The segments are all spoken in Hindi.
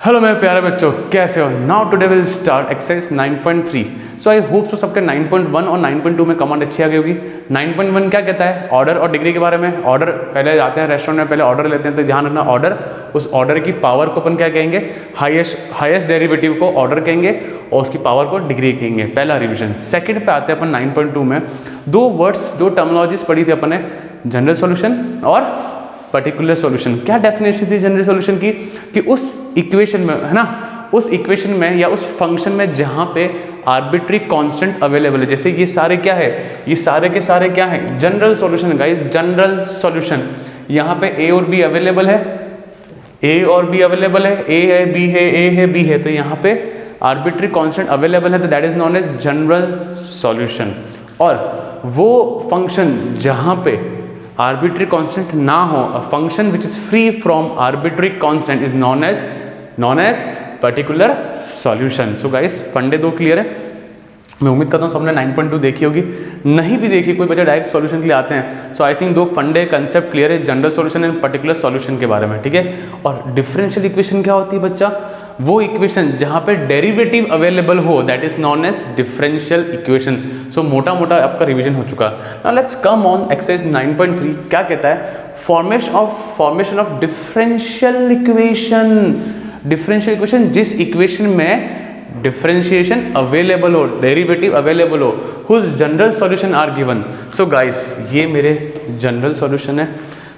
हेलो मेरे प्यारे बच्चों, कैसे हो? Now today will start exercise 9.3। So I hope सो सबके 9.1 और 9.2 में कमांड अच्छी आ गई होगी। 9.1 क्या कहता है? ऑर्डर और डिग्री के बारे में। ऑर्डर पहले जाते हैं रेस्टोरेंट में, पहले ऑर्डर लेते हैं, तो ध्यान रखना ऑर्डर, उस ऑर्डर की पावर को अपन क्या कहेंगे? हाईएस्ट डेरिवेटिव को ऑर्डर कहेंगे और उसकी पावर को डिग्री कहेंगे। पहला रिविजन। सेकंड पे आते हैं अपन 9.2 में। दो वर्ड्स, दो टर्मिनोलॉजीज पढ़ी थी अपन ने, जनरल सॉल्यूशन और पर्टिकुलर सॉल्यूशन। क्या डेफिनेशन थी जनरल सॉल्यूशन की? कि उस इक्वेशन में, है ना, उस इक्वेशन में या उस फंक्शन में जहां पे आर्बिट्री कांस्टेंट अवेलेबल है। जैसे ये सारे क्या है? ये सारे के सारे क्या है? General solution guys, general solution. यहाँ पे ए और बी अवेलेबल है, ए और बी अवेलेबल है, ए है, बी है, ए है, बी है, तो यहाँ पे आर्बिट्री कांस्टेंट अवेलेबल है, तो that is known as general solution. और वो फंक्शन जहां पे आर्बिट्री कांस्टेंट ना हो, a function which is free from arbitrary constant is known as particular solution. So guys, फंडे दो क्लियर है? मैं उम्मीद करता हूँ सबने 9.2 देखी होगी। नहीं भी देखी, कोई बच्चा डायरेक्ट सॉल्यूशन के लिए आते हैं, सो आई थिंक दो फंडे कंसेप्ट क्लियर है, general solution and particular solution के बारे में, ठीक है। और डिफरेंशियल इक्वेशन क्या होती है बच्चा? वो इक्वेशन जहां पे डेरिवेटिव अवेलेबल हो, that is known as differential equation. So मोटा मोटा आपका रिवीजन हो चुका। Now let's come on exercise 9.3। क्या कहता है? Formation of differential equation. Differential equation जिस इक्वेशन में डिफरेंशिएशन अवेलेबल हो, डेरिवेटिव अवेलेबल हो, whose general solution are given. So guys, ये मेरे जनरल सॉल्यूशन है।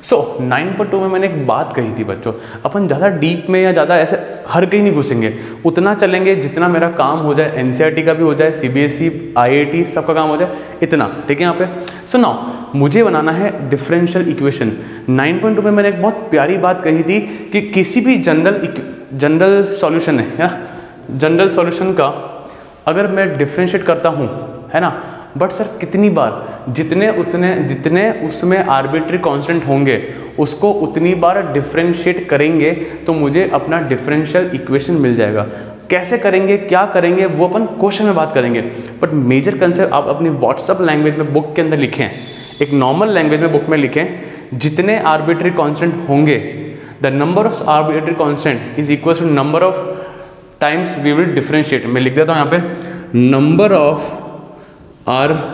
सो 9.2 में मैंने एक बात कही थी बच्चों, अपन ज़्यादा डीप में या ज़्यादा ऐसे हर कहीं नहीं घुसेंगे, उतना चलेंगे जितना मेरा काम हो जाए, एनसीईआरटी का भी हो जाए, सीबीएसई, आईआईटी सबका काम हो जाए, इतना, ठीक है। यहाँ पे सो नाउ मुझे बनाना है डिफरेंशियल इक्वेशन। 9.2 में मैंने एक बहुत प्यारी बात कही थी कि किसी भी जनरल सॉल्यूशन है, जनरल सॉल्यूशन का अगर मैं डिफरेंशिएट करता हूँ, है ना, बट सर कितनी बार? जितने उसमें आर्बिट्री कांस्टेंट होंगे उसको उतनी बार डिफरेंशिएट करेंगे तो मुझे अपना डिफरेंशियल इक्वेशन मिल जाएगा। कैसे करेंगे, क्या करेंगे, वो अपन क्वेश्चन में बात करेंगे। बट मेजर कंसेप्ट आप अपनी व्हाट्सअप लैंग्वेज में बुक के अंदर लिखें, एक नॉर्मल लैंग्वेज में बुक में लिखें, जितने आर्बिट्री कांस्टेंट होंगे, the number of arbitrary constant is equal to number of times we will differentiate. मैं लिख देता हूँ यहाँ पे, number of arbitrary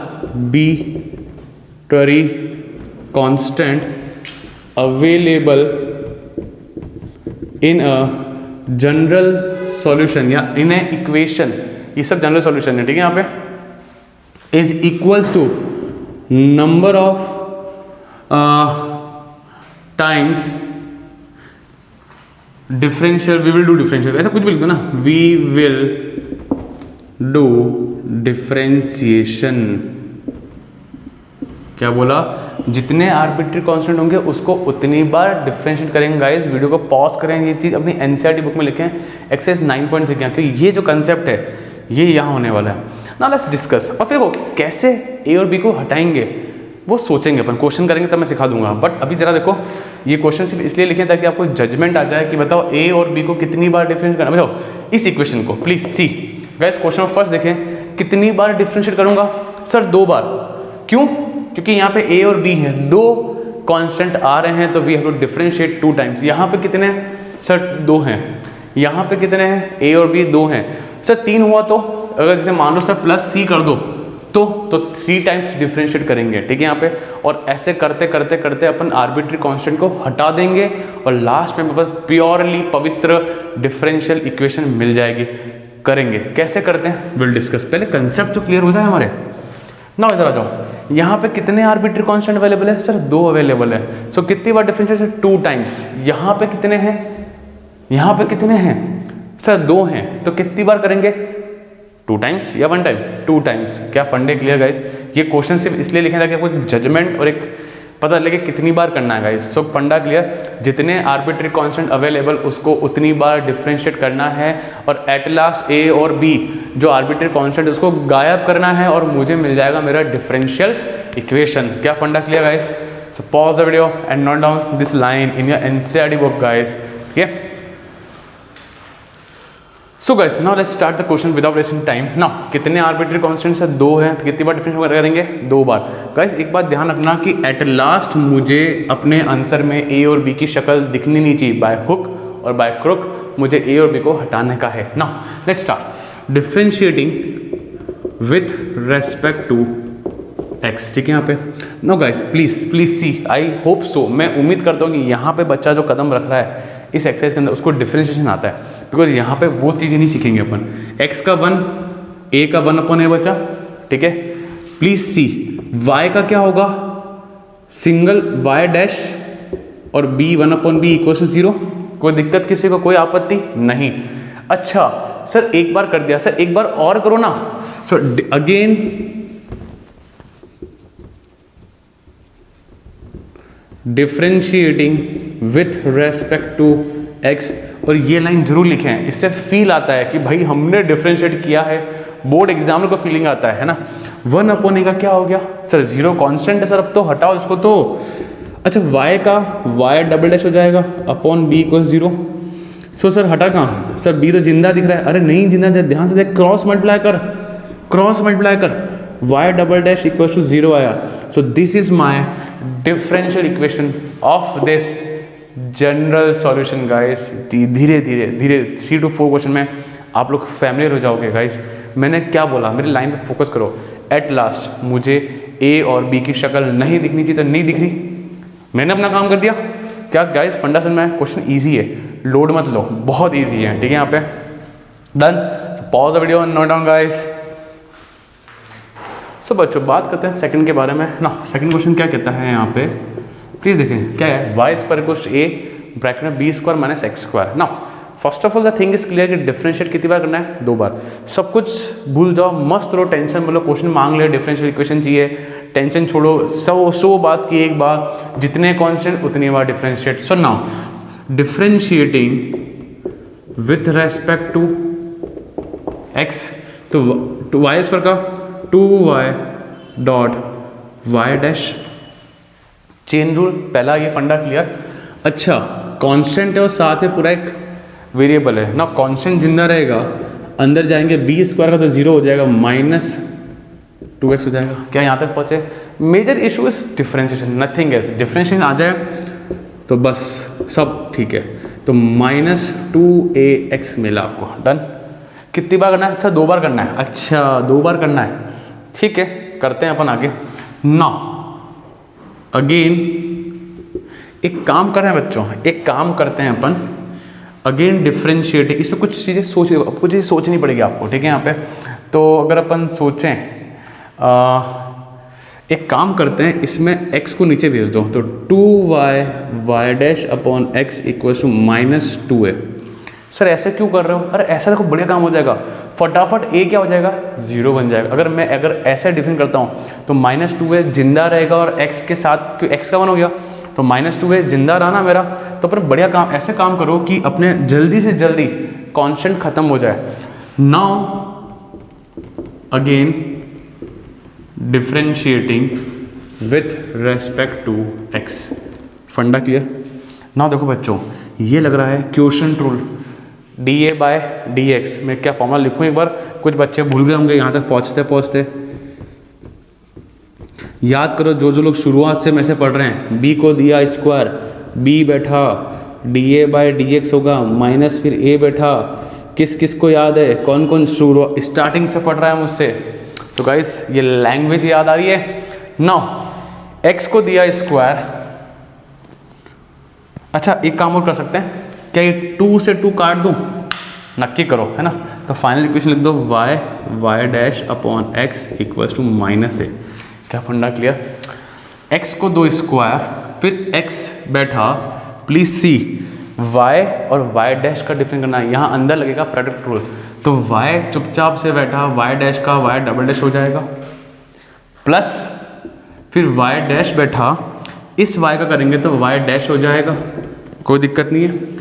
constant available in a general solution या in a equation, ये सब जनरल सॉल्यूशन है, ठीक है। यहाँ पे is equals to number of times differential, we will do differential, ऐसा कुछ भी लिख दो ना, we will do डिफरेंशिएशन। क्या बोला? जितने आर्बिट्री कांस्टेंट होंगे उसको उतनी बार डिफरेंशिएट करेंगे। गाइस, वीडियो को पॉज करें, ये चीज़ अपनी एनसीईआरटी बुक में लिखें, एक्सरसाइज 9.3, क्योंकि ये जो कंसेप्ट है ये यहाँ होने वाला है ना। Let's discuss. और फिर वो कैसे ए और बी को हटाएंगे वो सोचेंगे, अपन क्वेश्चन करेंगे तब मैं सिखा दूंगा। बट अभी जरा देखो, ये क्वेश्चन सिर्फ इसलिए लिखें ताकि आपको जजमेंट आ जाए कि बताओ ए और बी को कितनी बार डिफरेंशिएट करना। बताओ इस इक्वेशन को, please see guys, question first देखें, कितनी बार डिफरेंशिएट करूंगा? सर 2 बार। क्यों? क्योंकि यहाँ पे ए और बी है, 2 कांस्टेंट आ रहे हैं, तो we have to differentiate 2 times. यहाँ पे कितने हैं? सर 2 हैं। यहाँ पे कितने हैं? ए और बी 2 हैं। सर 3 हुआ तो अगर जैसे मान लो सर प्लस सी कर दो तो 3 टाइम्स डिफरेंशिएट करेंगे, ठीक है यहाँ पे। और ऐसे करते करते करते अपन आर्बिट्री कांस्टेंट को हटा देंगे और लास्ट में बस प्योरली पवित्र डिफरेंशियल इक्वेशन मिल जाएगी। करेंगे कैसे करते हैं विल डिस्कस। पहले कंसेप्ट तो क्लियर हो जाए हमारे ना। इधर आ जाओ, यहाँ पे कितने आर्बिट्री कांस्टेंट अवेलेबल है? सर 2 अवेलेबल है। सो कितनी बार डिफरेंशिएट? 2 टाइम्स। यहाँ पे कितने हैं? यहाँ पे कितने हैं? सर 2 हैं, तो कितनी बार करेंगे? 2 टाइम्स या 1 टाइम? 2 टाइम्स। क्या फंडे क्लियर गाइस? ये क्वेश्चन सिर्फ इसलिए लिखे ताकि आपको जजमेंट और एक पता लगे कितनी बार करना है गाइस। सो फंडा क्लियर, जितने आर्बिट्री कांस्टेंट अवेलेबल उसको उतनी बार डिफरेंशिएट करना है और एट लास्ट ए और बी जो आर्बिट्री कांस्टेंट उसको गायब करना है और मुझे मिल जाएगा मेरा डिफरेंशियल इक्वेशन। क्या फंडा clear guys? So pause the video and note down this line in your NCERT book guys, ठीक है। So guys, now let's start the question without wasting time. Now कितने आर्बिट्री कांस्टेंट्स है? 2 हैं, तो कितनी बार डिफरेंशिएट करेंगे? 2 बार। गाइस एक बात ध्यान रखना कि एट लास्ट मुझे अपने आंसर में ए और बी की शक्ल दिखनी नहीं चाहिए, बाय हुक और बाय क्रुक मुझे ए और बी को हटाने का है। Now let's start differentiating with respect to x. ठीक है यहाँ पे। No guys please see, I hope so, मैं उम्मीद करता हूँ कि यहाँ पे बच्चा जो कदम रख रहा है इस एक्सरसाइज के अंदर उसको डिफरेंशिएशन आता है, बिकॉज यहाँ पे वो चीज़ें नहीं सीखेंगे अपन। एक्स का 1, ए का 1 अपॉन ए बचा। ठीक है, प्लीज सी, वाई का क्या होगा, सिंगल वाई डैश और b 1 upon b equal to 0। कोई दिक्कत किसी को, कोई आपत्ति नहीं। अच्छा सर एक बार कर दिया, सर एक बार और करो ना। So again differentiating with respect to x, और ये लाइन जरूर लिखें, इससे फील आता है कि भाई हमने डिफरेंशिएट किया है, बोर्ड एग्जाम को फीलिंग आता है ना। 1 अपॉन ए का क्या हो गया सर, 0 कांस्टेंट है सर, अब तो हटाओ इसको तो। अच्छा y का y डबल डैश हो जाएगा upon b equal 0। So sir हटा कहाँ सर, b तो जिंदा दिख रहा है। अरे नहीं जिंदा, ध्यान से देख, क्रॉस मल्टीप्लाई कर, क्रॉस मल्टीप्लाई कर, y double dash equal to 0 आया। So this is my differential equation of this general solution guys. धीरे धीरे धीरे 3 to 4 क्वेश्चन में आप लोग फैमिलियर हो जाओगे गाइस। मैंने क्या बोला, मेरी लाइन पे फोकस करो। एट लास्ट मुझे ए और बी की शक्ल नहीं दिखनी चाहिए, तो नहीं दिख रही, मैंने अपना काम कर दिया। क्या गाइस फंडा समझ में आया? क्वेश्चन इजी है, लोड मत लो, बहुत इजी है। ठीक है, यहाँ पे done. Pause the video, note down guys. So बच्चों बात करते हैं सेकंड के बारे में ना। सेकंड क्वेश्चन क्या कहता है यहाँ पे, प्लीज देखें क्या है। Y square equals A bracket में B square minus X square. ना first of all the thing is clear कि डिफरेंशिएट कितनी बार करना है, 2 बार। सब कुछ भूल जाओ, मस्त रहो, टेंशन बोलो, क्वेश्चन मांग ले डिफरेंशियल इक्वेशन चाहिए, टेंशन छोड़ो, 100 बात की एक बार, जितने कांस्टेंट उतनी बार differentiate. So now differentiating with respect to X, तो वाई स्क्वायर का 2y dot Y dash, chain rule, पहला ये फंडा क्लियर। अच्छा कांस्टेंट है और साथ में पूरा एक वेरिएबल है ना, कांस्टेंट जिंदा रहेगा, अंदर जाएंगे बी स्क्वायर का तो 0 हो जाएगा, माइनस 2x हो जाएगा। क्या यहाँ तक पहुँचे? Major issue is differentiation, nothing else. Differentiation आ जाए तो बस सब ठीक है। तो माइनस 2ax मिला आपको, डन। कितनी बार करना है? अच्छा 2 बार करना है। अच्छा 2 बार करना है, ठीक है, करते हैं अपन आगे। नाउ अगेन एक काम कर रहे हैं बच्चों, एक काम करते हैं अपन अगेन डिफरेंशिएटिंग। इसमें कुछ चीज़ें सोचनी पड़ेगी आपको। ठीक है, यहाँ पे तो अगर अपन सोचें, एक काम करते हैं, इसमें x को नीचे भेज दो, तो 2y y dash upon x equal to minus 2a। Sir ऐसे क्यों कर रहे हो? अरे ऐसा देखो बढ़िया काम हो जाएगा, फटाफट a क्या हो जाएगा, 0 बन जाएगा। अगर ऐसे डिफरेंट करता हूँ तो माइनस 2a जिंदा रहेगा और x के साथ, क्यों x का 1 हो गया तो माइनस 2a जिंदा रहा ना मेरा। तो पर बढ़िया काम, ऐसे काम करो कि अपने जल्दी से जल्दी कांस्टेंट खत्म हो जाए। Now again differentiating with respect to x, फंडा क्लियर। नाउ देखो बच्चों, ये लग रहा है quotient rule, dA by dx। मैं क्या फॉर्मूला लिखूं एक बार, कुछ बच्चे भूल गए होंगे यहाँ तक पहुँचते पहुँचते। याद करो जो लोग शुरुआत से मेरे से पढ़ रहे हैं, b को दिया स्क्वायर, b बैठा, dA बाय dx होगा, माइनस फिर a बैठा। किस किस को याद है, कौन कौन स्टार्टिंग से पढ़ रहा है मुझसे? तो गाइस ये लैंग्वेज याद आ रही है। नाउ x को दिया स्क्वायर। अच्छा एक काम और कर सकते हैं, क्या ये 2 से 2 काट दूं? नक्की करो, है ना। तो फाइनल इक्वेशन लिख दो, y Y dash upon X equals to minus A. क्या फंडा क्लियर? x को 2 स्क्वायर, फिर x बैठा, प्लीज सी, y और y डैश का डिफरेंस करना है, यहाँ अंदर लगेगा प्रोडक्ट रूल। तो y चुपचाप से बैठा, y डैश का y डबल डैश हो जाएगा, प्लस फिर y डैश बैठा, इस y का करेंगे तो y डैश हो जाएगा, कोई दिक्कत नहीं है।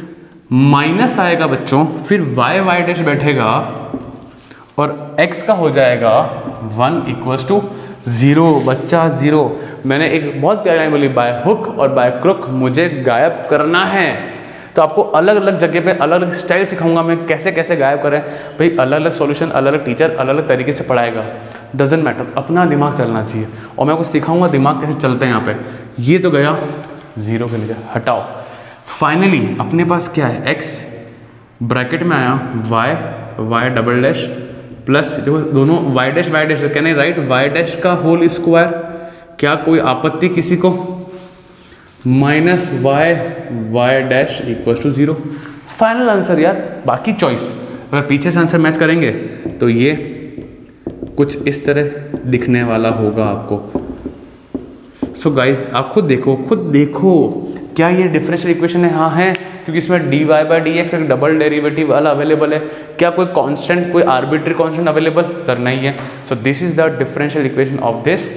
माइनस आएगा बच्चों, फिर y डैश बैठेगा और x का हो जाएगा 1 इक्वल्स टू 0। बच्चा 0। मैंने एक बहुत प्यारी लाइन बोली, बाय हुक और बाय क्रुक मुझे गायब करना है। तो आपको अलग अलग जगह पे अलग अलग स्टाइल सिखाऊंगा मैं, कैसे कैसे गायब करें भाई। अलग अलग सॉल्यूशन, अलग अलग टीचर अलग अलग तरीके से पढ़ाएगा, डजेंट मैटर, अपना दिमाग चलना चाहिए। और मैं आपको सिखाऊंगा दिमाग कैसे चलते हैं यहाँ पे। ये तो गया 0 के नीचे, हटाओ। फाइनली अपने पास क्या है, x ब्रैकेट में आया वाई डबल डैश प्लस, देखो दोनों y dash can I write y dash का होल स्क्वायर, क्या कोई आपत्ति किसी को, minus y dash equal to 0। Final answer यार, बाकी चॉइस अगर पीछे से आंसर मैच करेंगे तो ये कुछ इस तरह दिखने वाला होगा आपको। सो गाइज आप खुद देखो क्या ये डिफरेंशियल इक्वेशन है? हाँ है, क्योंकि इसमें d y by d x एक डबल डेरिवेटिव वाला अवेलेबल है। क्या कोई कांस्टेंट, कोई आर्बिट्री कांस्टेंट अवेलेबल? सर नहीं है। सो this is the differential equation of this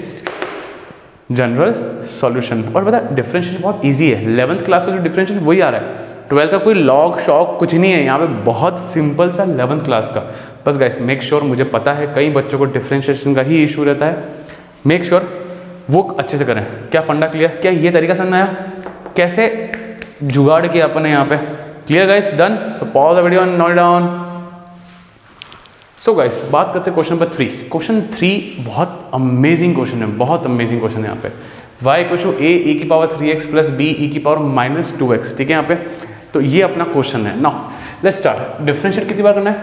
general solution. और पता है डिफरेंशियल बहुत इजी है, 11th क्लास का जो डिफरेंशियल वही आ रहा है, 12th का कोई लॉग शॉक कुछ नहीं है यहाँ पे, बहुत सिंपल सा 11th क्लास का। बस गाइस मेक श्योर, मुझे पता है कई बच्चों को डिफरेंशिएशन का ही इशू रहता है, मेक श्योर वो अच्छे से करें। क्या फंडा क्लियर? क्या ये तरीका समझ में आया कैसे जुगाड़ किया अपने यहाँ पे? Clear guys, done. So pause the video and note down. So guys बात करते हैं क्वेश्चन नंबर 3। क्वेश्चन 3 बहुत अमेजिंग क्वेश्चन है, बहुत अमेजिंग क्वेश्चन है यहाँ पे। y equal to a e की power 3x plus b e की पावर माइनस 2x, ठीक है यहाँ पे। तो ये अपना क्वेश्चन है। Now let's start. डिफरेंशिएट कितनी बार करना है?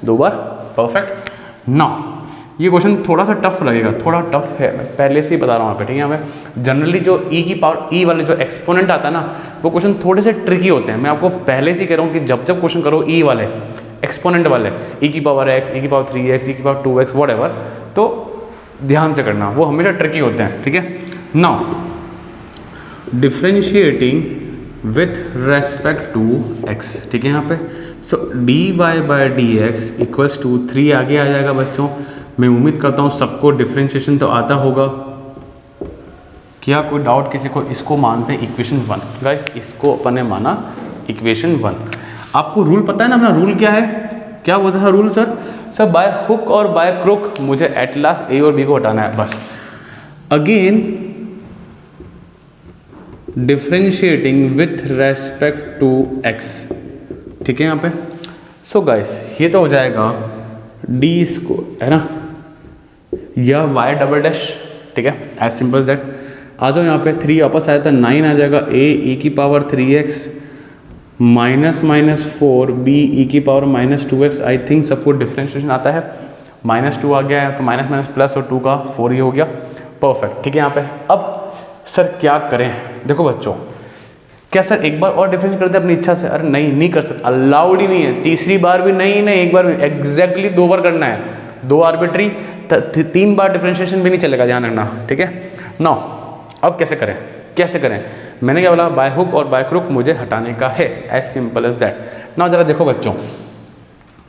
2 बार, परफेक्ट। नाउ ये क्वेश्चन थोड़ा सा टफ लगेगा, थोड़ा टफ है, मैं पहले से ही बता रहा हूँ यहाँ पे, ठीक है। यहाँ पे जनरली जो e की पावर e वाले जो एक्सपोनेंट आता है ना, वो क्वेश्चन थोड़े से ट्रिकी होते हैं। मैं आपको पहले से ही कह रहा हूँ कि जब जब क्वेश्चन करो e वाले एक्सपोनेंट वाले, e की पावर x, e की पावर 3x, e की पावर 2x व्हाटएवर, तो ध्यान से करना, वो हमेशा ट्रिकी होते हैं, ठीक है। Now differentiating with respect to x, ठीक है यहाँ पे। So dy by d x equals to 3 आगे आ जाएगा बच्चों। मैं उम्मीद करता हूँ सबको डिफरेंशिएशन तो आता होगा। क्या कोई डाउट किसी को? इसको मानते हैं इक्वेशन 1 गाइस, इसको अपन ने माना इक्वेशन 1। आपको रूल पता है ना अपना रूल क्या है? क्या होता है rule sir? Sir by hook और बाय क्रुक मुझे एट लास्ट ए और बी को हटाना है बस। Again differentiating with respect to x, ठीक है यहाँ पे। सो गाइस ये तो हो जाएगा डी इसको है ना, या वाई डबल डैश, ठीक है, एज सिंपल एज दैट। आ जाओ यहाँ पे 3 वापस आया था 9 आ जाएगा a e की power 3x minus 4 b e की power minus 2x। I think सबको डिफरेंशिएशन आता है। -2 आ गया है तो माइनस प्लस और 2 का 4 ही हो गया, परफेक्ट, ठीक है यहाँ पे। अब सर क्या करें? देखो बच्चों, क्या सर एक बार और डिफरेंशिएट करते हैं अपनी इच्छा से? अरे नहीं कर सकते, अलाउड ही नहीं है। तीसरी बार भी नहीं, एक बार भी, एग्जैक्टली 2 बार करना है, 2 आर्बिट्री, 3 बार डिफरेंशिएशन भी नहीं चलेगा, ध्यान रखना, ठीक है। नो अब कैसे करें? मैंने क्या बोला? बाय हुक और बाय क्रुक मुझे हटाने का है, as simple as that. Now जरा देखो बच्चों,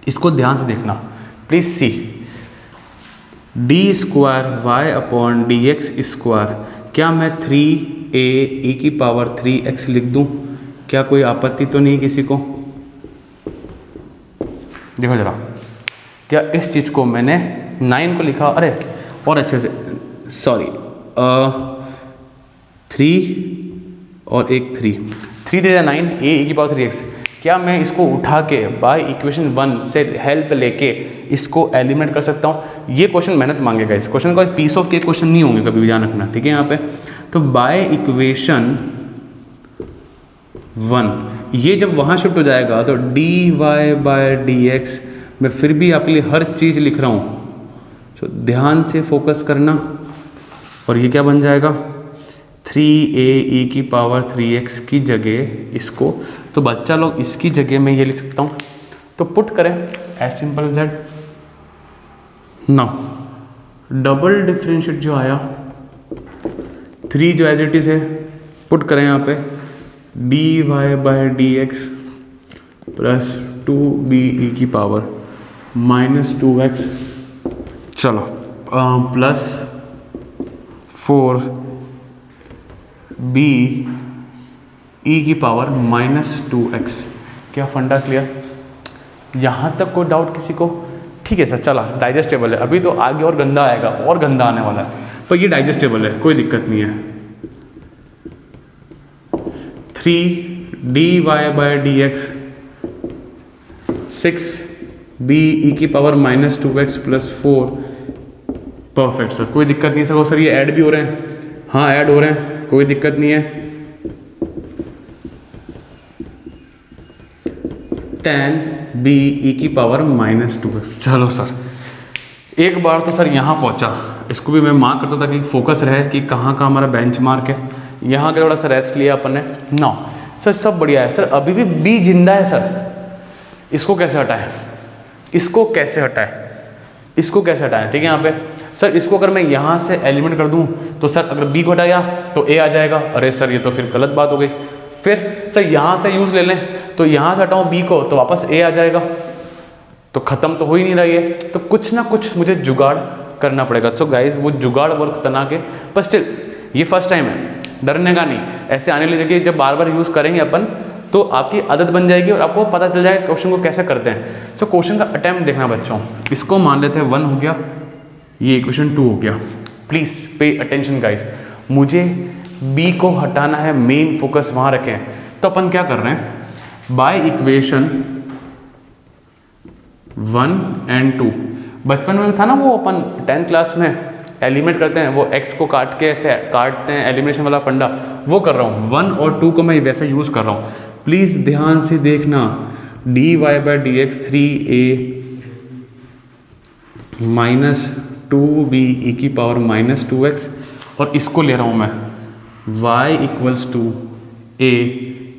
इसको ध्यान से देखना please. See d square y upon d x square, क्या मैं 3a e की पावर 3x लिख दूं? क्या कोई आपत्ति तो नहीं किसी को? देखो जरा, क्या इस चीज़ को मैंने 9 को लिखा, अरे और अच्छे से, सॉरी 3 और एक 3 दे 9 a e की पावर 3x। क्या मैं इसको उठा के बाय इक्वेशन 1 से हेल्प लेके इसको एलिमिनेट कर सकता हूँ? ये क्वेश्चन मेहनत मांगेगा, इस क्वेश्चन का पीस ऑफ के क्वेश्चन नहीं होंगे कभी भी, ध्यान रखना, ठीक है यहाँ पे। तो बाय इक्वेशन 1 ये जब वहाँ शिफ्ट हो जाएगा तो dy बाय dx, मैं फिर भी आपके लिए हर चीज़ लिख रहा हूँ, तो ध्यान से फोकस करना। और ये क्या बन जाएगा? 3a e की पावर 3x की जगह इसको, तो बच्चा लोग इसकी जगह मैं ये लिख सकता हूँ, तो पुट करें, as simple as that. Now double differentiate जो आया 3 जो एज इट इज है, पुट करें यहाँ पे dy by d x plus 2b e की पावर माइनस 2x, चलो प्लस 4b e की पावर माइनस 2x। क्या फंडा क्लियर? यहाँ तक कोई डाउट किसी को? ठीक है सर, चला डाइजेस्टेबल है, अभी तो आगे और गंदा आएगा, और गंदा आने वाला है, पर ये डाइजेस्टेबल है, कोई दिक्कत नहीं है। 3dy by d x 6b e की power minus 2x plus 4, perfect sir, कोई दिक्कत नहीं सर। सर ये ऐड भी हो रहे हैं? हाँ ऐड हो रहे हैं, कोई दिक्कत नहीं है। tan b e की पावर -2x। चलो सर, एक बार तो सर यहाँ पहुँचा, इसको भी मैं मार्क करता ताकि फोकस रहे कि कहाँ का हमारा बेंच मार्क है। यहाँ का थोड़ा सा रेस्ट लिया अपन ने। नौ सर सब बढ़िया है सर, अभी भी b जिंदा है सर। इसको कैसे हटाएं, इसको कैसे हटाएं, इसको कैसे हटाएं? ठीक है, यहाँ पे सर इसको अगर मैं यहाँ से एलिमिनेट कर दूँ तो सर अगर b को हटाया तो a आ जाएगा। अरे सर ये तो फिर गलत बात हो गई। फिर सर यहाँ से यूज़ ले लें तो यहाँ से हटाऊँ b को तो वापस a आ जाएगा। तो ख़त्म तो हो ही नहीं रही है, तो कुछ ना कुछ मुझे जुगाड़ करना पड़ेगा। सो गाइज वो जुगाड़ बहुत खतरनाक है, पर स्टिल ये फर्स्ट टाइम है, डरने का नहीं। ऐसे आने वाली जगह जब बार बार यूज़ करेंगे अपन तो आपकी आदत बन जाएगी और आपको पता चल जाएगा क्वेश्चन को कैसे करते हैं। सो क्वेश्चन का अटैम्प्ट देखना बच्चों, इसको मान लेते हैं 1 हो गया, ये इक्वेशन 2 हो गया। प्लीज़ पे अटेंशन गाइज, मुझे b को हटाना है, मेन फोकस वहाँ रखें। तो अपन क्या कर रहे हैं, बाय इक्वेशन 1 and 2, बचपन में था ना वो अपन 10th क्लास में एलिमिनेट करते हैं, वो x को काट के ऐसे काटते हैं, एलिमिनेशन वाला फंडा, वो कर रहा हूँ। 1 और 2 को मैं वैसे यूज़ कर रहा हूँ, प्लीज़ ध्यान से देखना। dy/dx 3a -2b e की पावर -2x, और इसको ले रहा हूँ मैं y = a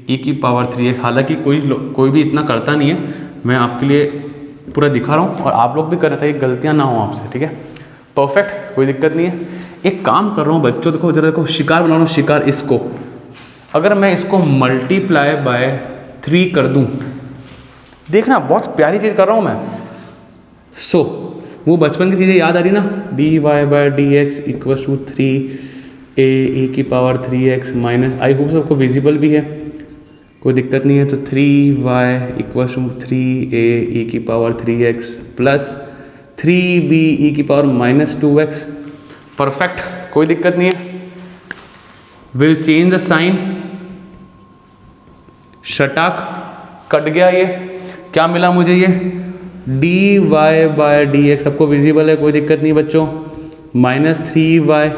e की पावर 3x। हालांकि कोई भी इतना करता नहीं है, मैं आपके लिए पूरा दिखा रहा हूँ और आप लोग भी कर रहे थे, गलतियाँ ना हो आपसे। ठीक है, परफेक्ट, कोई दिक्कत नहीं है। एक काम कर रहा हूँ बच्चों, देखो जरा, देखो शिकार बना रहा हूँ, शिकार। इसको अगर मैं इसको मल्टीप्लाई बाय 3 कर दूँ, देखना बहुत प्यारी चीज़ कर रहा हूँ मैं। सो वो बचपन की चीज़ें याद आ रही ना, dy/dx = 3a e की power 3x minus, I hope सबको विजिबल भी है, कोई दिक्कत नहीं है। तो 3y = 3a e की power 3x plus 3b e की पावर -2x। परफेक्ट, कोई दिक्कत नहीं है। विल चेंज द साइन, शटाक कट गया। ये क्या मिला मुझे, ये dy/dx सबको विजिबल है, कोई दिक्कत नहीं बच्चों, -3y,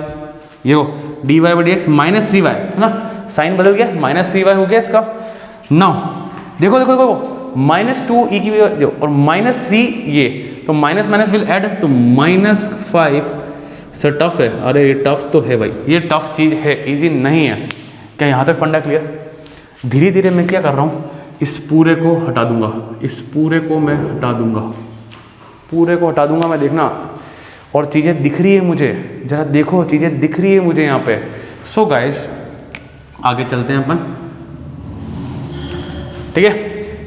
ये हो dy/dx -3y है ना, साइन बदल गया, -3y हो गया इसका। नाउ देखो देखो देखो, -2 e की और -3 ये, तो माइनस माइनस विल ऐड, तो -5। सर टफ है, अरे ये टफ तो है भाई, ये टफ चीज़ है, इजी नहीं है। क्या यहाँ तक फंडा क्लियर? धीरे धीरे मैं क्या कर रहा हूँ, इस पूरे को हटा दूंगा, इस पूरे को मैं हटा दूंगा, पूरे को हटा दूंगा मैं, देखना। और चीज़ें दिख रही है मुझे, जरा देखो चीज़ें दिख रही है मुझे यहाँ पे। सो गाइस आगे चलते हैं अपन, ठीक है।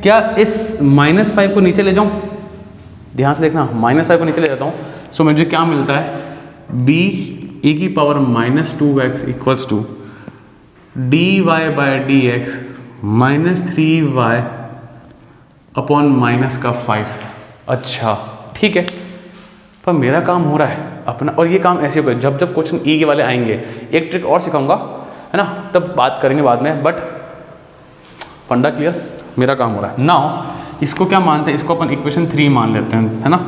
क्या इस -5 को नीचे ले जाऊँ, ध्यान से देखना, -5 को नीचे ले जाता हूँ। सो मुझे क्या मिलता है, b e की power -2x = dy/dx -3y upon -5। अच्छा ठीक है, पर मेरा काम हो रहा है अपना, और ये काम ऐसे होगा जब जब क्वेश्चन ई के वाले आएंगे। एक ट्रिक और सिखाऊंगा, है ना, तब बात करेंगे बाद में, बट फंडा क्लियर, मेरा काम हो रहा है। नाउ इसको क्या मानते हैं, इसको अपन इक्वेशन 3 मान लेते हैं, है ना।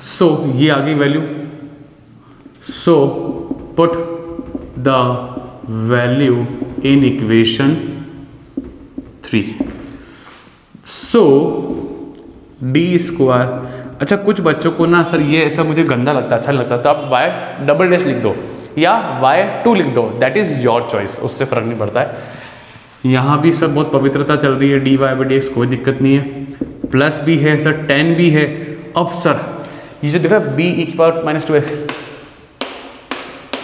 सो ये आ गई value, so put the value in equation 3। So d², अच्छा कुछ बच्चों को ना सर ये ऐसा मुझे गंदा लगता है, अच्छा लगता है, तो आप y" लिख दो या y2 लिख दो, दैट इज योर चॉइस, उससे फर्क नहीं पड़ता है। यहाँ भी सब बहुत पवित्रता चल रही है, dy/dx कोई दिक्कत नहीं है, प्लस भी है सर, 10 भी है। अब सर ये जो दिख रहा है b e की पावर -2x,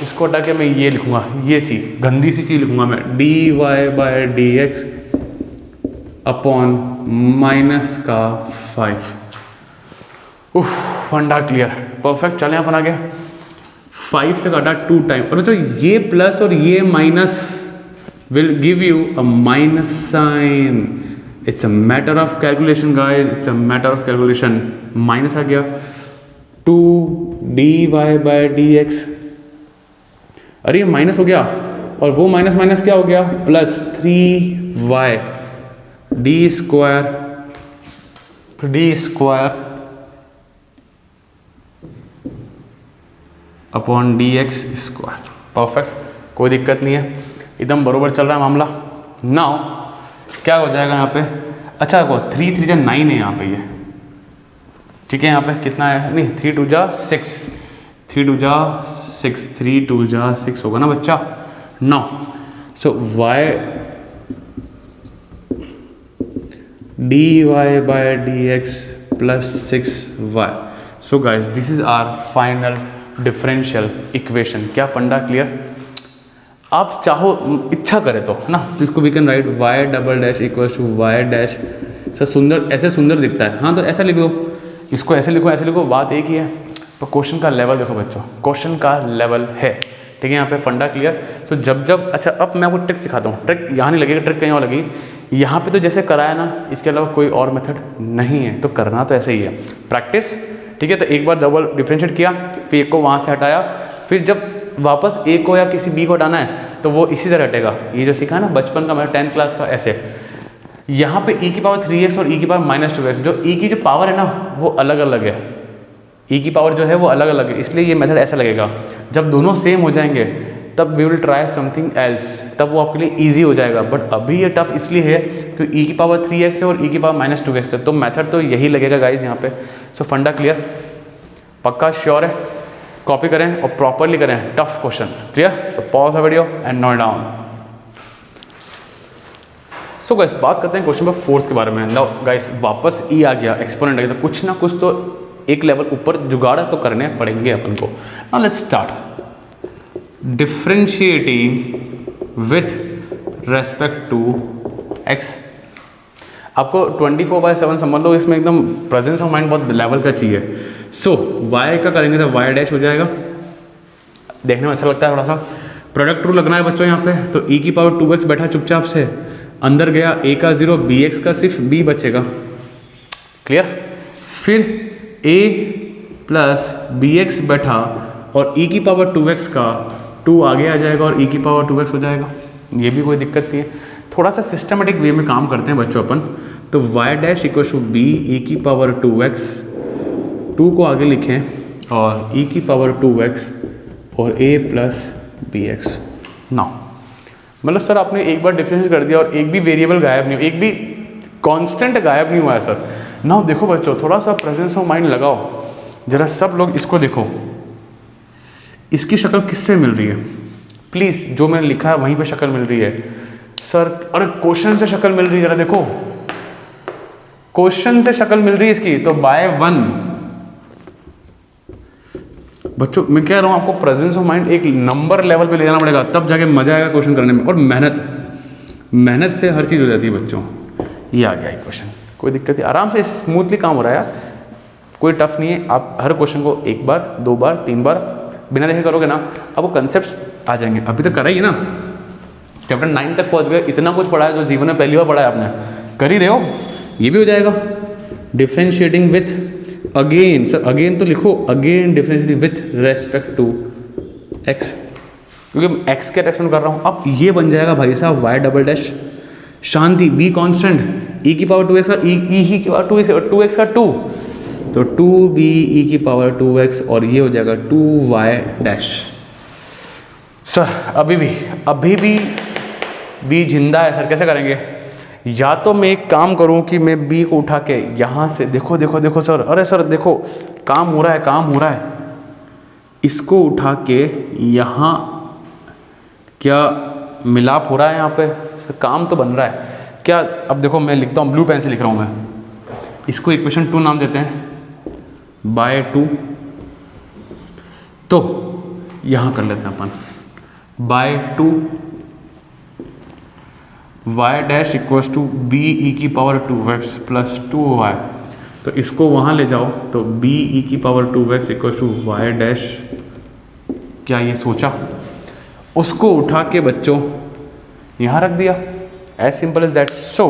इसको हटा के मैं ये लिखूंगा, ये सी गंदी सी चीज़ लिखूंगा मैं, dy/dx अपॉन -5। उफ, फंडा क्लियर, परफेक्ट। चलें अपन आगे, 5 से काटा 2 टाइम, और तो ये प्लस और ये minus will give you a minus sign. It's a matter of calculation guys, it's a matter of calculation। Minus आ गया, 2 dy/dx, अरे ये माइनस हो गया, और वो माइनस माइनस क्या हो गया, plus 3y d² upon dx²। Perfect, कोई दिक्कत नहीं है, एकदम बरोबर चल रहा है मामला। नाउ क्या हो जाएगा यहाँ पे, अच्छा देखो 3 3 जा 9 है यहाँ पे ये, ठीक है। यहाँ पे कितना है, नहीं 3 2 जा 6, 3 2 जा 6, 3 2 जा 6 होगा ना बच्चा। Now so y dy by dx plus 6y। So guys this is our final differential equation. क्या फंडा क्लियर? आप चाहो इच्छा करें तो है ना, तो इसको we can write y double dash equals to y dash. Sir सुंदर, ऐसे सुंदर दिखता है, हाँ तो ऐसा लिखो, इसको ऐसे लिखो, ऐसे लिखो, बात एक ही है। तो क्वेश्चन का लेवल देखो बच्चों, क्वेश्चन का लेवल है, ठीक है। यहाँ पे फंडा क्लियर। तो जब अच्छा अब मैं आपको ट्रिक सिखाता हूँ। ट्रिक यहाँ नहीं लगेगी, ट्रिक कहीं और लगेगी। यहाँ पे तो जैसे कराया ना, इसके अलावा कोई और मेथड नहीं है, तो करना तो ऐसे ही है, प्रैक्टिस, ठीक है। तो एक बार डबल डिफरेंशिएट किया, फिर एक को वहाँ से हटाया, फिर जब वापस ए को या किसी बी को हटाना है तो वो इसी तरह हटेगा। ये जो सीखा है ना बचपन का, मेरा 10th क्लास का, ऐसे यहाँ पे e की पावर 3x और e की पावर -2x, जो e की जो पावर है ना वो अलग अलग है, e की पावर जो है वो अलग अलग है, इसलिए ये मेथड ऐसा लगेगा। जब दोनों सेम हो जाएंगे तब we will try something else, तब वो आपके लिए ईजी हो जाएगा। बट अभी ये टफ इसलिए है क्योंकि e की पावर 3x है और e की पावर -2x है, तो मेथड तो यही लगेगा गाइज यहाँ पे। सो फंडा क्लियर, पक्का श्योर है? कॉपी करें और प्रॉपरली करें, tough question, clear? So pause the video and note down. So guys बात करते हैं क्वेश्चन नंबर 4 के बारे में। नाउ गाइस वापस ई आ गया, एक्सपोनेंट आ गया, तो कुछ ना कुछ तो एक लेवल ऊपर जुगाड़ तो करने पड़ेंगे अपन को। Now let's start differentiating with respect to x। आपको 24/7 समझ लो, इसमें एकदम प्रेजेंस ऑफ माइंड बहुत लेवल का चाहिए। सो y का करेंगे तो y डैश हो जाएगा, देखने में अच्छा लगता है थोड़ा सा। प्रोडक्ट रूल लगना है बच्चों यहाँ पे, तो e की पावर 2x बैठा चुपचाप से, अंदर गया a का 0, bx का सिर्फ b बचेगा, क्लियर। फिर a प्लस bx बैठा और e की पावर 2x का 2 आगे आ जाएगा और e की पावर 2x हो जाएगा, ये भी कोई दिक्कत नहीं है। थोड़ा सा सिस्टमेटिक वे में काम करते हैं बच्चों अपन। तो y dash equal to b e की पावर 2x, 2 को आगे लिखें और e की पावर 2x और a प्लस bx। नाउ मतलब सर आपने एक बार डिफरेंस कर दिया और एक भी वेरिएबल गायब नहीं, एक भी कांस्टेंट गायब नहीं हुआ है सर। नाउ देखो बच्चों, थोड़ा सा प्रेजेंस ऑफ माइंड लगाओ जरा, सब लोग इसको देखो, इसकी शक्ल किससे मिल रही है? प्लीज़ जो मैंने लिखा है वहीं पे शक्ल मिल रही है सर। अरे क्वेश्चन से शक्ल मिल रही है, जरा देखो क्वेश्चन से शक्ल मिल रही है इसकी, तो बाय 1। बच्चों मैं कह रहा हूँ आपको प्रेजेंस ऑफ माइंड एक नंबर लेवल पे ले जाना पड़ेगा, तब जाके मजा आएगा क्वेश्चन करने में। और मेहनत से हर चीज़ हो जाती है बच्चों। ये आ गया क्वेश्चन, कोई दिक्कत नहीं, आराम से स्मूथली काम हो रहा है यार, कोई टफ नहीं है। आप हर क्वेश्चन को 1 बार 2 बार 3 बार बिना देखे करोगे ना, अब वो कंसेप्ट आ जाएंगे। अभी तक करा ही ना, चैप्टर 9 तक पहुँच गए, इतना कुछ पढ़ा है जो जीवन में पहली बार पढ़ा है आपने, कर ही रहे हो, ये भी हो जाएगा। Differentiating with, again sir again तो लिखो, again differentiating with respect to x, क्योंकि x के रेस्पेक्ट कर रहा हूँ। अब ये बन जाएगा भाई साहब y डबल डैश, शांति b कांस्टेंट, e की पावर 2x का e की पावर 2x का 2, तो 2b e की पावर 2x और ये हो जाएगा 2y डैश। सर अभी भी b जिंदा है सर, कैसे करेंगे? या तो मैं एक काम करूं कि मैं b को उठा के यहाँ से, देखो सर, अरे सर देखो काम हो रहा है, इसको उठा के यहाँ क्या मिलाप हो रहा है यहाँ पे सर, काम तो बन रहा है क्या? अब देखो मैं लिखता हूँ, ब्लू पेन से लिख रहा हूँ मैं, इसको इक्वेशन 2 नाम देते हैं, बाय 2। तो यहाँ कर लेते हैं अपन by 2, y dash equals to b e की पावर 2x प्लस 2y। तो इसको वहाँ ले जाओ, तो b e की power 2x equals to y dash, क्या ये सोचा? उसको उठा के बच्चों यहाँ रख दिया, एज सिंपल एज दैट। सो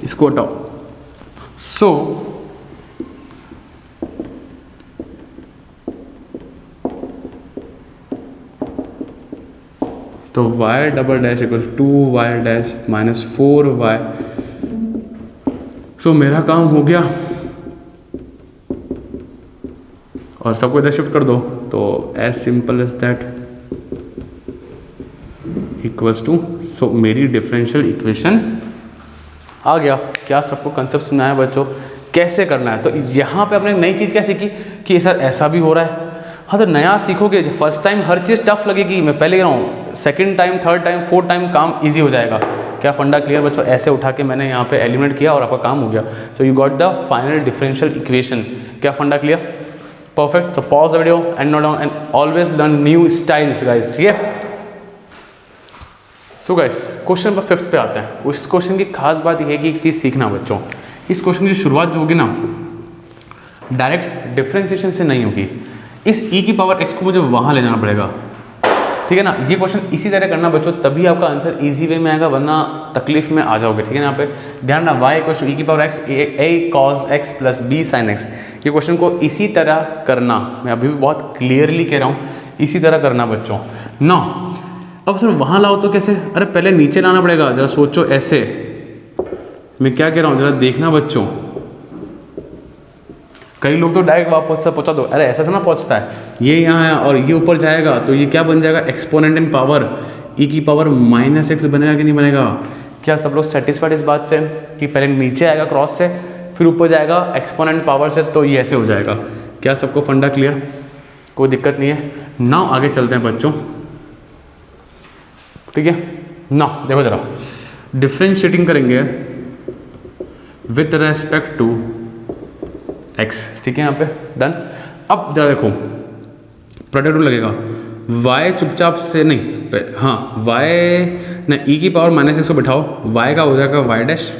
इसको हटाओ, सो तो y double dash equal 2y dash minus 4y। सो मेरा काम हो गया, और सबको इधर शिफ्ट कर दो, तो as simple as that equals to, so मेरी डिफरेंशियल इक्वेशन आ गया क्या सबको कंसेप्ट सुनाया बच्चों, कैसे करना है। तो यहाँ पे अपने नई चीज़ क्या सीखी कि सर ऐसा भी हो रहा है। हाँ तो नया सीखोगे, फर्स्ट टाइम हर चीज़ टफ लगेगी, मैं पहले कह रहा हूँ, second time, third time, fourth time काम इजी हो जाएगा। क्या फंडा क्लियर बच्चों? ऐसे उठा के मैंने यहाँ पे एलिमिनेट किया और आपका काम हो गया। So you got the final differential equation. क्या फंडा क्लियर? परफेक्ट। तो pause the video and note down and always learn new styles guys, ठीक है। सो गाइस क्वेश्चन नंबर 5 पे आते हैं। उस क्वेश्चन की खास बात यह है कि एक चीज़ सीखना बच्चों, इस क्वेश्चन की शुरुआत जो होगी ना डायरेक्ट डिफरेंशिएशन से नहीं होगी, इस e की पावर x को मुझे वहाँ ले जाना पड़ेगा, ठीक है ना। ये क्वेश्चन इसी तरह करना बच्चों, तभी आपका आंसर इजी वे में आएगा, वरना तकलीफ में आ जाओगे, ठीक है ना। यहाँ पे ध्यान रखना, y इक्वल e की power x a cos x plus b sin x, ये क्वेश्चन को इसी तरह करना, मैं अभी भी बहुत क्लियरली कह रहा हूँ, इसी तरह करना बच्चों ना। अब सर वहाँ लाओ तो कैसे? अरे पहले नीचे लाना पड़ेगा, जरा सोचो ऐसे, मैं क्या कह रहा हूँ जरा देखना बच्चों। कई लोग तो डायरेक्ट वापस से पहुँचा दो, अरे ऐसा थोड़ा पहुँचता है, ये यहाँ है और ये ऊपर जाएगा तो ये क्या बन जाएगा, एक्सपोनेंट इन पावर e की पावर माइनस एक्स बनेगा कि नहीं बनेगा? क्या सब लोग सेटिस्फाइड इस बात से कि पहले नीचे आएगा क्रॉस से फिर ऊपर जाएगा एक्सपोनेंट पावर से, तो ये ऐसे हो जाएगा। क्या सबको फंडा क्लियर? कोई दिक्कत नहीं है। नाउ आगे चलते हैं बच्चों, ठीक है ना। देखो जरा डिफ्रेंशिएटिंग करेंगे विथ रेस्पेक्ट टू x, ठीक है यहाँ पे डन। अब जरा देखो प्रोडक्ट रूल लगेगा, y चुपचाप से नहीं, हाँ y ना e की पावर माइनस एक्स को बिठाओ, y का हो जाएगा y डैश,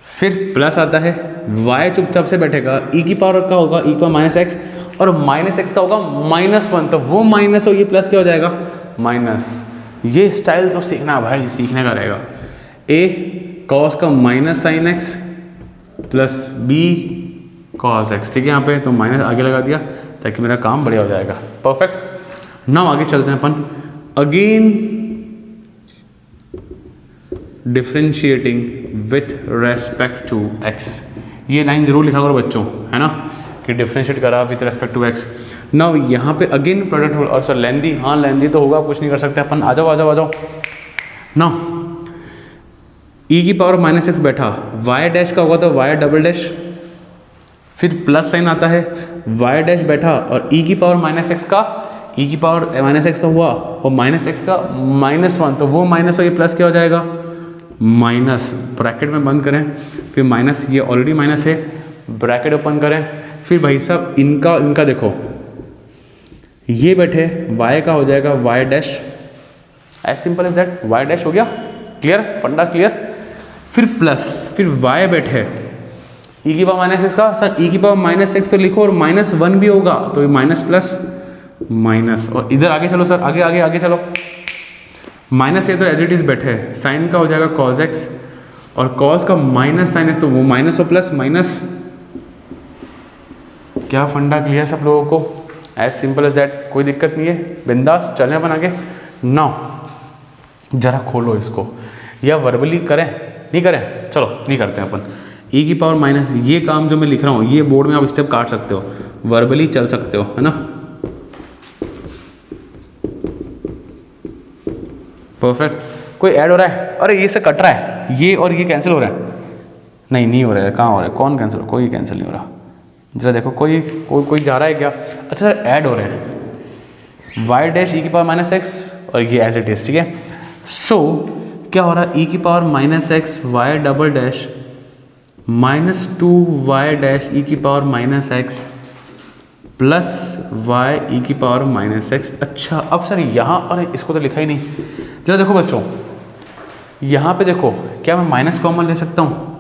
फिर प्लस आता है, y चुपचाप से बैठेगा, e की पावर का होगा e की पावर माइनस एक्स और माइनस एक्स का होगा -1, तो वो माइनस और ये प्लस क्या हो जाएगा माइनस। ये स्टाइल तो सीखना भाई, सीखने का रहेगा। a cos का minus sine x plus b cos x, ठीक है यहाँ पे तो माइनस आगे लगा दिया ताकि मेरा काम बढ़िया हो जाएगा। परफेक्ट। नाउ आगे चलते हैं अपन, again differentiating with respect to x, ये लाइन जरूर लिखा करो बच्चों, है ना, कि डिफरेंशिएट करा with respect to x। Now यहाँ पे अगेन प्रोडक्ट रूल, और सर लेंदी, हाँ लेंदी तो होगा, कुछ नहीं कर सकते अपन, आ जाओ आ जाओ आ जाओ। नाउ e की पावर माइनस एक्स बैठा, y डैश का होगा तो y डबल डैश, फिर प्लस साइन आता है, y डैश बैठा और e की पावर माइनस एक्स का, e की पावर माइनस एक्स तो हुआ और माइनस एक्स का -1, तो वो माइनस और ये प्लस क्या हो जाएगा माइनस, ब्रैकेट में बंद करें, फिर माइनस, ये ऑलरेडी माइनस है, ब्रैकेट ओपन करें, फिर भाई साहब इनका देखो, ये बैठे y का हो जाएगा y dash, as simple as that, y dash हो गया। क्लियर? फंडा क्लियर? फिर प्लस, फिर y बैठे e की पावर माइनस एक्स का, सर e की पावर माइनस एक्स तो लिखो और -1 भी होगा तो ये माइनस प्लस माइनस, और इधर आगे चलो सर, आगे आगे आगे चलो, माइनस ये तो एज इट इज बैठे, साइन का हो जाएगा cos x और cos का माइनस साइन एक्स तो वो माइनस और प्लस माइनस। क्या फंडा क्लियर सब लोगों को? एज सिंपल एज दैट, कोई दिक्कत नहीं है, बिंदास चलें अपन आगे। नाउ जरा खोलो इसको, या वर्बली करें, नहीं करें, चलो नहीं करते हैं अपन। e की पावर माइनस, ये काम जो मैं लिख रहा हूँ ये बोर्ड में आप स्टेप काट सकते हो, वर्बली चल सकते हो, है ना। परफेक्ट। कोई ऐड हो रहा है? अरे ये से कट रहा है, ये और ये कैंसिल हो रहा है, नहीं हो रहा है, कहाँ हो रहा है, कौन कैंसिल हो रहा है? कोई कैंसिल नहीं हो रहा, जरा देखो कोई जा रहा है क्या? अच्छा सर ऐड हो रहे हैं, y डैश e की पावर माइनस एक्स और ये एज इट इज, ठीक है। सो क्या हो रहा है, e की power minus x y double dash -2y dash e की power minus x plus y e की पावर माइनस एक्स। अच्छा अब सर यहाँ, अरे इसको तो लिखा ही नहीं, जरा देखो बच्चों यहाँ पे देखो, क्या मैं माइनस कॉमन ले सकता हूँ?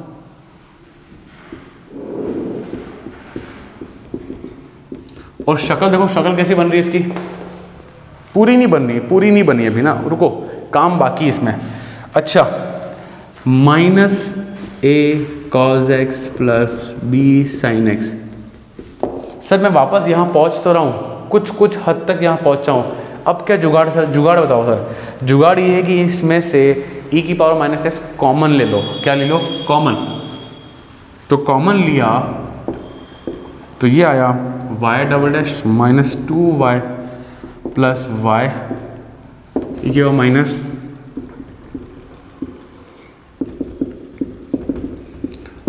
और शक्ल देखो, शक्ल कैसी बन रही है इसकी, पूरी नहीं बनी अभी ना, रुको काम बाकी इसमें। अच्छा -a cos x plus b sin x, sir मैं वापस यहाँ पहुँच तो रहा हूँ, कुछ हद तक यहाँ पहुँचा हूँ। अब क्या जुगाड़ सर? जुगाड़ बताओ सर। जुगाड़ ये है कि इसमें से e की पावर माइनस एक्स कॉमन ले लो। क्या ले लो? कॉमन। तो कॉमन लिया तो ये आया y double dash -2y plus y ये माइनस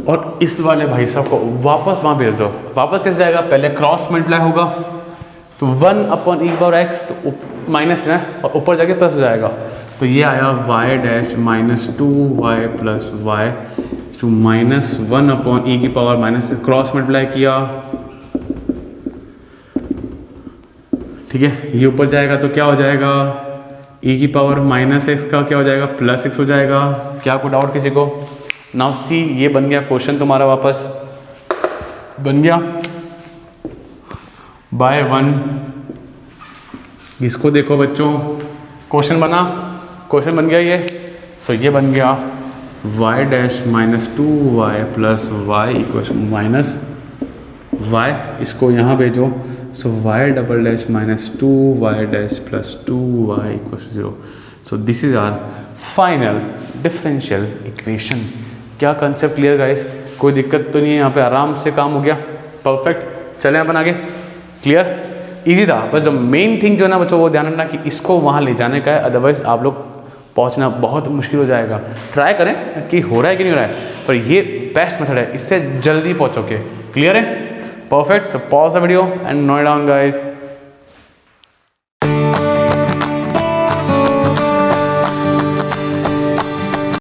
और इस वाले भाई साहब को वापस वहाँ भेज दो। वापस कैसे जाएगा, पहले क्रॉस मल्टीप्लाई होगा तो 1/e⁻x तो माइनस है और ऊपर जाके प्लस हो जाएगा। तो ये आया y dash minus 2y plus y two minus 1/e⁻ minus cross multiply किया, ठीक है। ये ऊपर जाएगा तो क्या हो जाएगा, e⁻−x का क्या हो जाएगा, +x हो जाएगा। क्या कोई डाउट किसी को? नाउ सी, ये बन गया क्वेश्चन तुम्हारा, वापस बन गया बाय 1। इसको देखो बच्चों, क्वेश्चन बना, क्वेश्चन बन गया ये। सो ये बन गया y dash minus 2y plus y equal minus y, इसको यहाँ भेजो। So y double dash minus 2y dash plus 2y equal 0। So this is our final differential equation. क्या कंसेप्ट क्लियर गाइस? कोई दिक्कत तो नहीं है यहाँ पे, आराम से काम हो गया, परफेक्ट। चलें अपन आगे, क्लियर, इजी था। बस जो मेन थिंग जो है ना बच्चों, वो ध्यान रखना कि इसको वहाँ ले जाने का है, अदरवाइज आप लोग पहुँचना बहुत मुश्किल हो जाएगा। ट्राई करें कि हो रहा है कि नहीं हो रहा है, पर ये बेस्ट मेथड है, इससे जल्दी पहुँचोगे। क्लियर है, परफेक्ट। तो pause the video and note down guys.